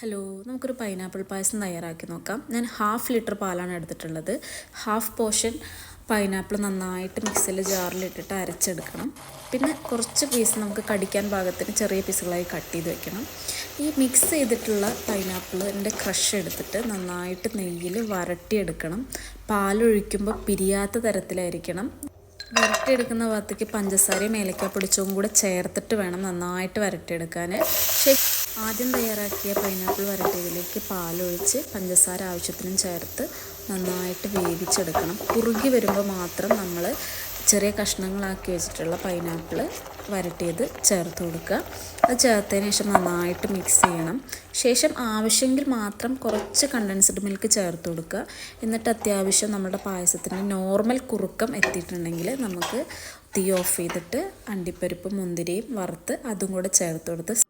Hello, നമുക്കൊരു pineapple പായസം തയ്യാറാക്കി നോക്കാം. ഞാൻ 1/2 ലിറ്റർ പാലാണ് എടുത്തിട്ടുള്ളത്. ഹാഫ് പോർഷൻ പൈനാപ്പിൾ നന്നായിട്ട് മിക്സിയിൽ ജാറിലിട്ടിട്ട് അരച്ചെടുക്കണം. പിന്നെ കുറച്ച് പീസ് നമുക്ക് കടിക്കാൻ പാകത്തിന് ചെറിയ പീസുകളായി കട്ട് ചെയ്ത് വെക്കണം. ഈ മിക്സ് ചെയ്തിട്ടുള്ള പൈനാപ്പിളിൻ്റെ ക്രഷ് എടുത്തിട്ട് നന്നായിട്ട് നെയ്യിൽ വരട്ടിയെടുക്കണം. പാലൊഴിക്കുമ്പോൾ പിരിയാത്ത തരത്തിലായിരിക്കണം. വരട്ടിയെടുക്കുന്ന ഭാഗത്തേക്ക് പഞ്ചസാരയും ഏലക്കാപ്പൊടിച്ചതും കൂടെ ചേർത്തിട്ട് വേണം നന്നായിട്ട് വരട്ടിയെടുക്കാൻ. ആദ്യം തയ്യാറാക്കിയ പൈനാപ്പിൾ വരട്ടിയതിലേക്ക് പാലൊഴിച്ച് പഞ്ചസാര ആവശ്യത്തിനും ചേർത്ത് നന്നായിട്ട് വേവിച്ചെടുക്കണം. കുറുകി വരുമ്പോൾ മാത്രം നമ്മൾ ചെറിയ കഷ്ണങ്ങളാക്കി വെച്ചിട്ടുള്ള പൈനാപ്പിൾ വരട്ടിയത് ചേർത്ത് കൊടുക്കുക. അത് ചേർത്തതിന് ശേഷം നന്നായിട്ട് മിക്സ് ചെയ്യണം. ശേഷം ആവശ്യമെങ്കിൽ മാത്രം കുറച്ച് കണ്ടൻസ്ഡ് മിൽക്ക് ചേർത്ത് കൊടുക്കുക. എന്നിട്ട് അത്യാവശ്യം നമ്മുടെ പായസത്തിന് നോർമൽ കുറുക്കം എത്തിയിട്ടുണ്ടെങ്കിൽ നമുക്ക് തീ ഓഫ് ചെയ്തിട്ട് അണ്ടിപ്പരിപ്പ് മുന്തിരിയും വറുത്ത് അതും കൂടെ ചേർത്ത് കൊടുത്ത്